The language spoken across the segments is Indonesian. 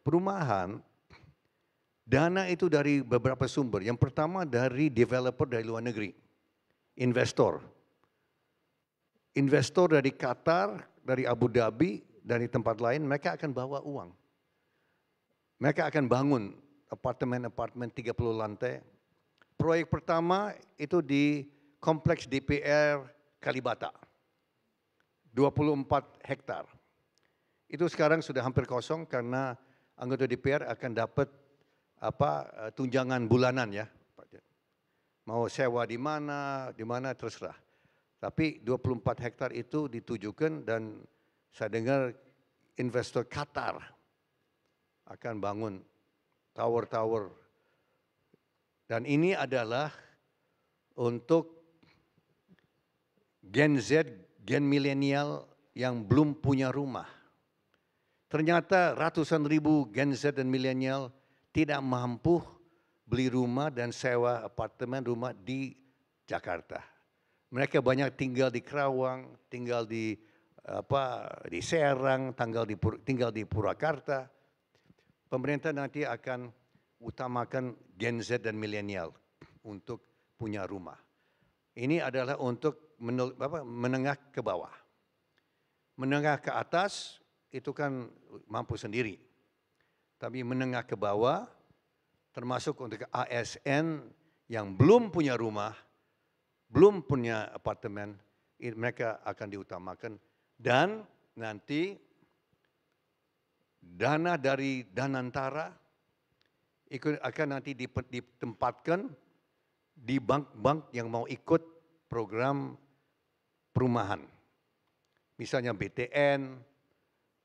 perumahan, dana itu dari beberapa sumber. Yang pertama dari developer dari luar negeri, investor. Investor dari Qatar, dari Abu Dhabi, dari tempat lain, mereka akan bawa uang. Mereka akan bangun apartemen-apartemen 30 lantai. Proyek pertama itu di kompleks DPR Kalibata, 24 hektar. Itu sekarang sudah hampir kosong karena anggota DPR akan dapat tunjangan bulanan ya. Mau sewa di mana terserah. Tapi 24 hektar itu ditujukan dan saya dengar investor Qatar akan bangun tower-tower. Dan ini adalah untuk Gen Z, Gen milenial yang belum punya rumah. Ternyata ratusan ribu Gen Z dan milenial tidak mampu beli rumah dan sewa apartemen rumah di Jakarta. Mereka banyak tinggal di Kerawang, tinggal di Serang, tinggal di Purwakarta. Pemerintah nanti akan utamakan Gen Z dan milenial untuk punya rumah. Ini adalah untuk menengah ke bawah. Menengah ke atas itu kan mampu sendiri. Tapi menengah ke bawah, termasuk untuk ASN yang belum punya rumah, belum punya apartemen, mereka akan diutamakan. Dan nanti dana dari Danantara akan nanti ditempatkan di bank-bank yang mau ikut program perumahan. Misalnya BTN,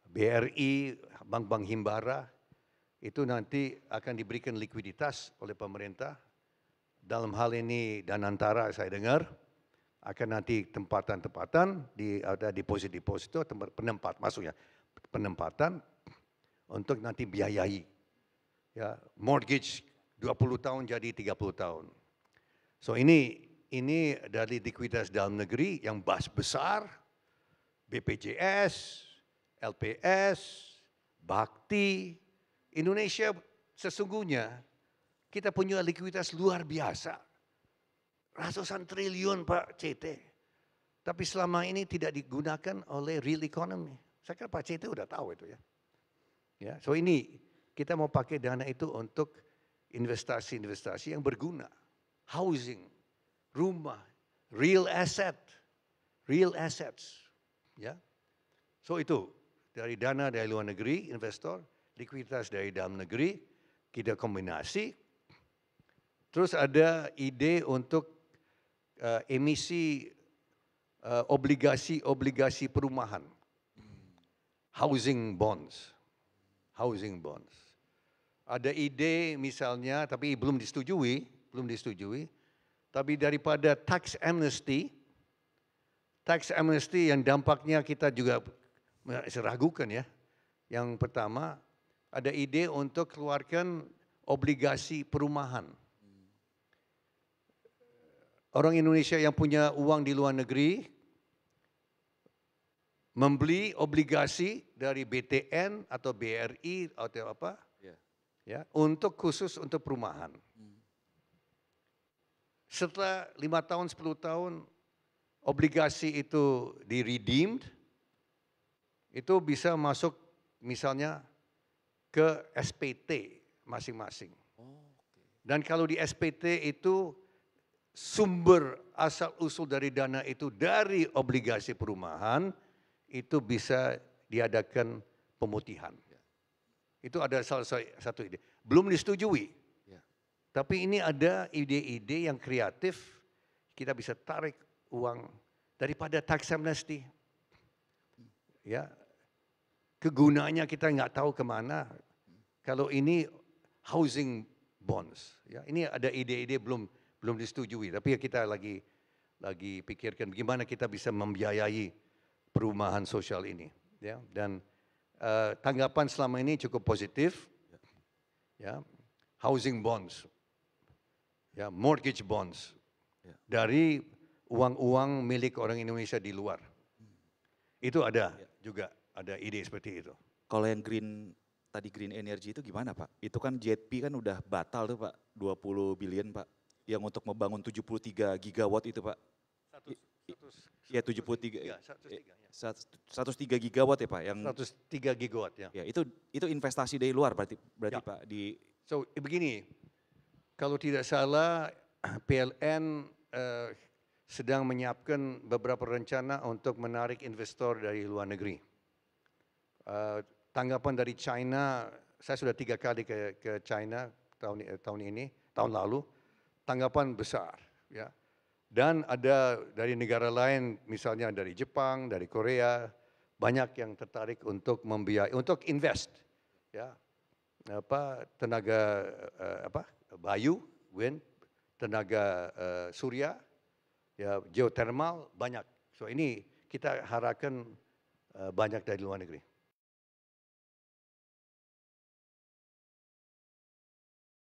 BRI, bank-bank himbara, itu nanti akan diberikan likuiditas oleh pemerintah. Dalam hal ini Danantara saya dengar akan nanti tempatan-tempatan ada deposito, tempat penempatan untuk nanti biayai ya mortgage 20 tahun jadi 30 tahun. So ini dari likuiditas dalam negeri yang besar, BPJS, LPS, Bakti. Indonesia sesungguhnya kita punya likuiditas luar biasa. Ratusan triliun Pak CT. Tapi selama ini tidak digunakan oleh real economy. Saya kira Pak CT udah tahu itu ya. Ya, so ini kita mau pakai dana itu untuk investasi-investasi yang berguna. Housing, rumah, real assets. Ya. So itu dari dana dari luar negeri, investor, likuiditas dari dalam negeri, kita kombinasi. Terus ada ide untuk emisi obligasi perumahan, housing bonds. Ada ide misalnya, tapi belum disetujui, tapi daripada tax amnesty yang dampaknya kita juga ragukan ya. Yang pertama, ada ide untuk keluarkan obligasi perumahan. Orang Indonesia yang punya uang di luar negeri membeli obligasi dari BTN atau BRI atau apa, ya, khusus untuk perumahan. Setelah 5 tahun, 10 tahun, obligasi itu di-redeemed, itu bisa masuk misalnya ke SPT masing-masing. Dan kalau di SPT itu sumber asal-usul dari dana itu dari obligasi perumahan, itu bisa diadakan pemutihan. Itu ada salah satu ide. Belum disetujui. Tapi ini ada ide-ide yang kreatif, kita bisa tarik uang daripada tax amnesty. Ya, kegunaannya kita nggak tahu kemana. Kalau ini housing bonds, ya ini ada ide-ide belum disetujui. Tapi kita lagi pikirkan bagaimana kita bisa membiayai perumahan sosial ini. Ya, dan tanggapan selama ini cukup positif. Ya, housing bonds, ya mortgage bonds dari uang-uang milik orang Indonesia di luar. Itu ada juga ada ide seperti itu. Kalau yang green tadi green energy itu gimana Pak? Itu kan JETP kan udah batal tuh Pak, 20 billion Pak. Yang untuk membangun 73 gigawatt itu Pak. Ya 73, 103, ya. 103 gigawatt ya Pak yang 103 gigawatt ya. ya itu investasi dari luar berarti Ya. Pak di So begini, kalau tidak salah PLN sedang menyiapkan beberapa rencana untuk menarik investor dari luar negeri. Tanggapan dari China, saya sudah 3 kali ke China tahun lalu, tanggapan besar, ya. Dan ada dari negara lain, misalnya dari Jepang, dari Korea, banyak yang tertarik untuk membiayai, untuk invest, ya, tenaga bayu, wind, tenaga surya, ya, geothermal banyak. So ini kita harapkan banyak dari luar negeri.